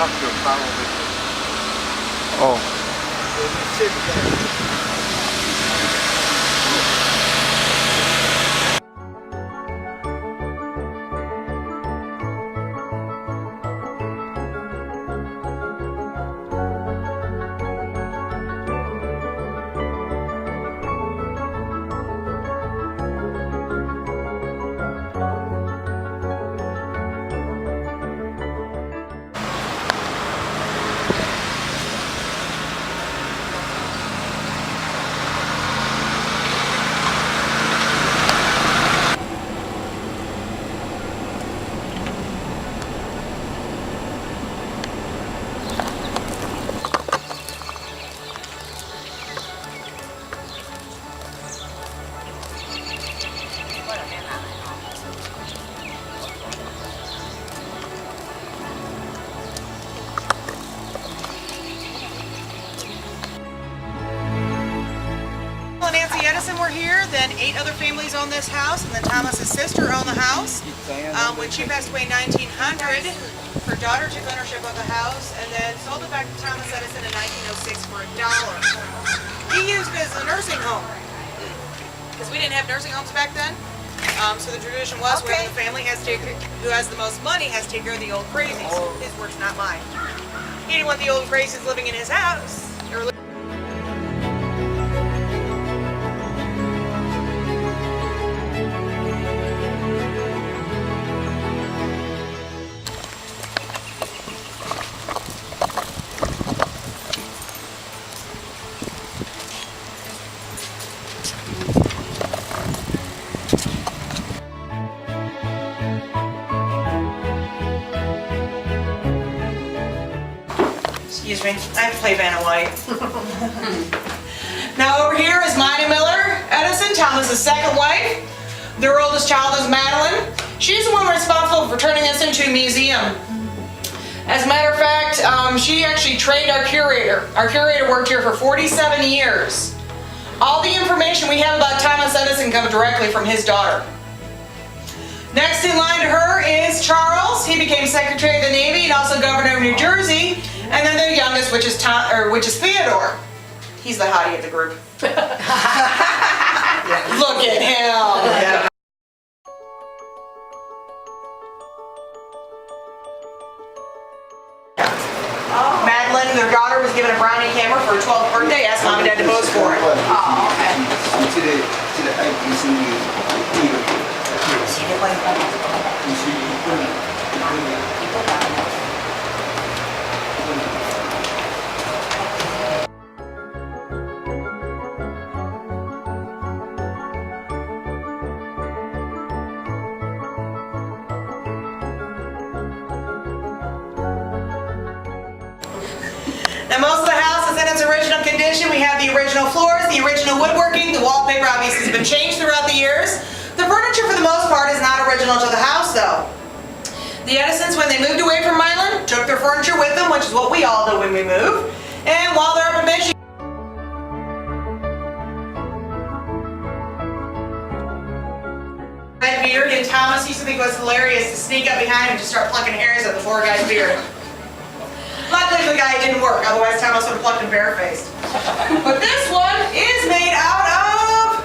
학교 방어를 어. Nancy Edison were here, then 8 other families own this house, and then Thomas's sister owned the house. When she passed away in 1900, her daughter took ownership of the house and then sold it back to Thomas Edison in 1906 for $1. He used it as a nursing home because we didn't have nursing homes back then. So the tradition was whoever the family has to take, who has the most money has to take care of the old crazies. His words, not mine. He didn't want the old crazies living in his house. Excuse me, I have to play Vanna White. Now over here is Minnie Miller Edison, Thomas's second wife. Their oldest child is Madeline. She's the one responsible for turning this into a museum. As a matter of fact, she actually trained our curator. Our curator worked here for 47 years. All the information we have about Thomas Edison comes directly from his daughter. Next in line to her is Charles. He became Secretary of the Navy and also Governor of New Jersey. And then their youngest, which is Theodore. He's the hottie of the group. Look at him. Yeah. Madeline, their daughter, was given a Brownie camera for her 12th birthday. Asked Mom and Dad to pose for it. Oh, okay. Now most of the house is in its original condition. We have the original floors, the original woodworking, the wallpaper obviously has been changed throughout the years. The furniture for the most part is not original to the house though. The Edisons, when they moved away from Milan, took their furniture with them, which is what we all do when we move. And while they're up in Michigan, beard, and Thomas used to think it was hilarious to sneak up behind him and just start plucking hairs at the poor guy's beard. Luckily for the guy it didn't work, otherwise Thomas would have plucked him barefaced. But this one is made out of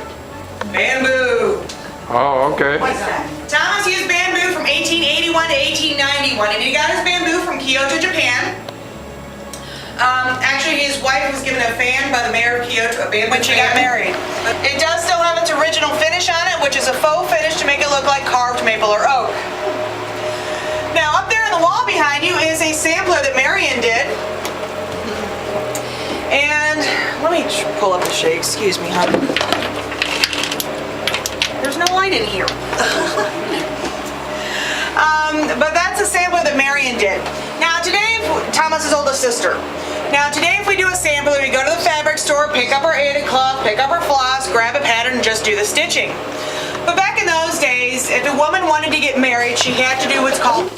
bamboo. Oh, okay. What's that? Thomas used bamboo from 1881 to 1891, and he got his bamboo from Kyoto, Japan. Actually, his wife was given a fan by the mayor of Kyoto, a bamboo when she got married. It does still have its original finish on it, which is a faux finish to make it look like carved maple or oak. Now, up there on the wall behind you is a sampler that Marion did. And let me pull up the shade. Excuse me, hon. There's no light in here. But that's a sampler that Marion did. Now today, Thomas's oldest sister. Now today, if we do a sampler, we go to the fabric store, pick up our Ada cloth, pick up our floss, grab a pattern, and just do the stitching. But back in those days, if a woman wanted to get married, she had to do what's called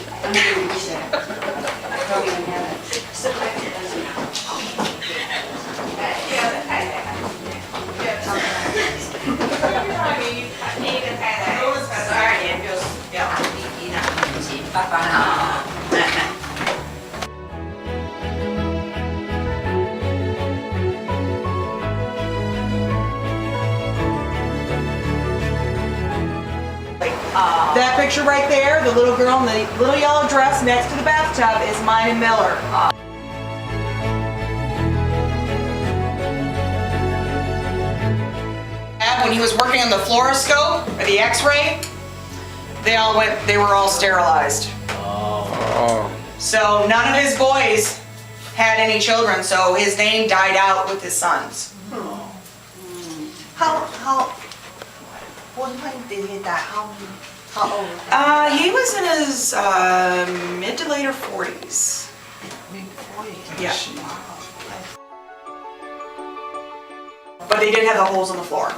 picture right there, the little girl in the little yellow dress next to the bathtub is Miney Miller. When he was working on the fluoroscope or the X-ray, they were all sterilized. Oh. So none of his boys had any children, so his name died out with his sons. When did he die? How old? He was in his mid to later 40s. Yeah. But they did have the holes in the floor.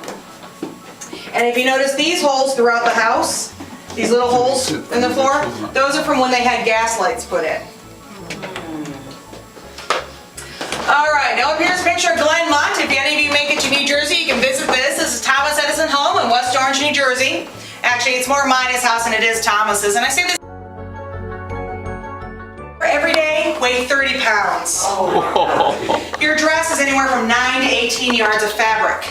And if you notice these holes throughout the house, these little holes in the floor, those are from when they had gas lights put in. All right, now up here's a picture of Glenmont. If any of you make it to New Jersey, you can visit this. This is Thomas Edison home in West Orange, New Jersey. Actually, it's more Miney's house than it is Thomas's. And I say this every day, weigh 30 pounds. Your dress is anywhere from 9 to 18 yards of fabric.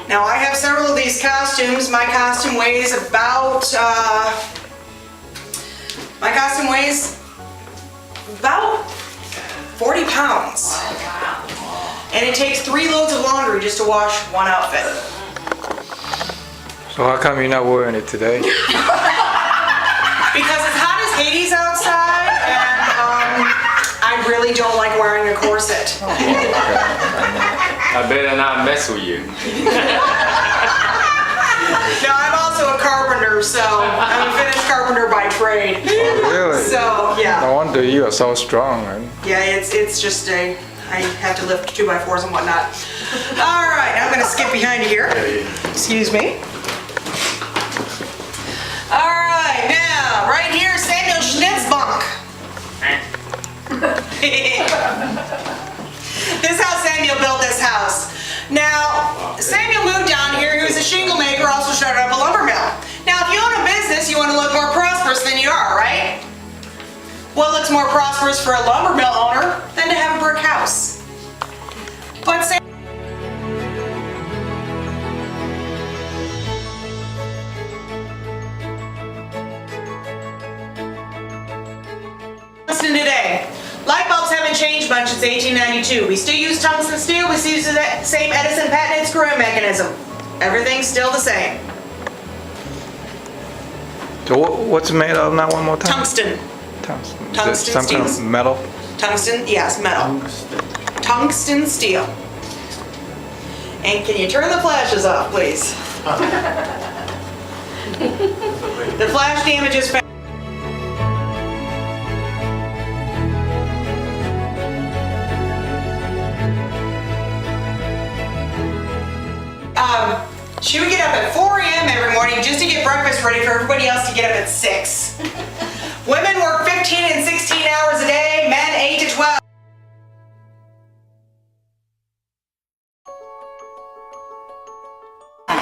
Now, I have several of these costumes. My costume weighs about 40 pounds. And it takes 3 loads of laundry just to wash one outfit. So how come you're not wearing it today? Because it's hot as Hades outside, and I really don't like wearing a corset. I better not mess with you. Now, I'm also a carpenter, so I'm a finished carpenter by trade. Really? So, yeah. No wonder you are so strong, man. Yeah, it's just I have to lift 2x4s and whatnot. All right, now I'm gonna skip behind you here. Excuse me. All right, now, right here, Samuel Schnitzbach. This is how Samuel built this house. Now, Samuel moved down here. He was a shingle maker, also started up a lumber mill. Now, if you own a business, you want to look more prosperous than you are, right? Well, it's more prosperous for a lumber mill owner than to have a brick house. But tungsten today. Light bulbs haven't changed much since 1892. We still use tungsten steel. We still use the same Edison patented screw-in mechanism. Everything's still the same. So what's it made of now one more time? Tungsten. Tungsten. Is it Tungsten some kind of steel. metal? Tungsten, yes, metal. Tungsten steel. And can you turn the flashes off, please? The flash damage is found. She would get up at 4 a.m. every morning just to get breakfast ready for everybody else to get up at 6. Women work 15 and 16 hours a day, men 8 to 12. Out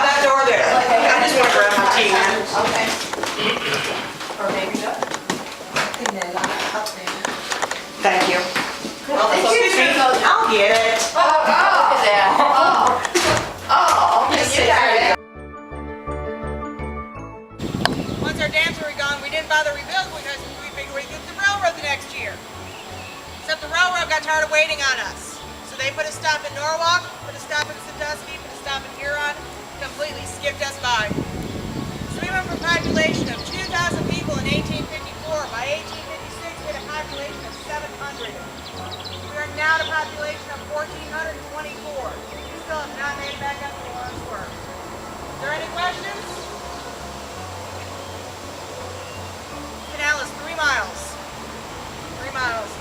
that door there. I just want to grab my tea, man. Okay. Or maybe not. Thank you. Excuse me. I'll get it. Look at that. Once our dams were gone, we didn't bother rebuild because we figured we'd get the railroad the next year. Except the railroad got tired of waiting on us. So they put a stop in Norwalk, put a stop in Sandusky, put a stop in Huron, completely skipped us by. So we went from a population of 2,000 people in 1854. By 1856, we had a population of 700. We are now at a population of 1,424. We still have not made it back up to the last word. Is there any questions? Canal is 3 miles. 3 miles.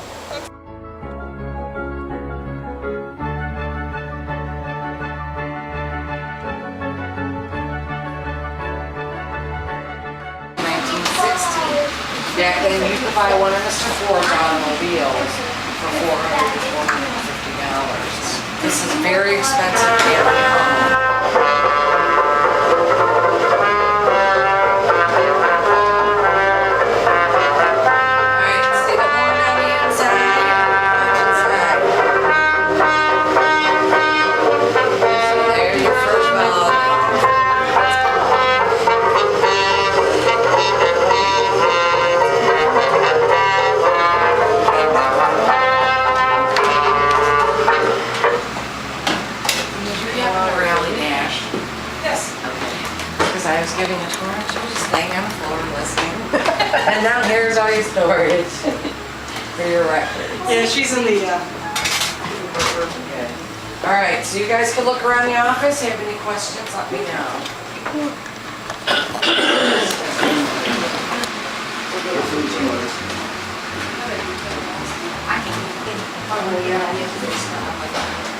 Back then, you could buy one of Mr. Ford's automobiles for $400 to $450. This is very expensive to have a car. Alright, stick a horn on the inside, punch inside. So there's your first valve. we're listening. And down here is all your storage for your records. Yeah, she's in the, Good. All right, so you guys can look around the office. If you have any questions, let me know. Oh, yeah, I need to do stuff like that.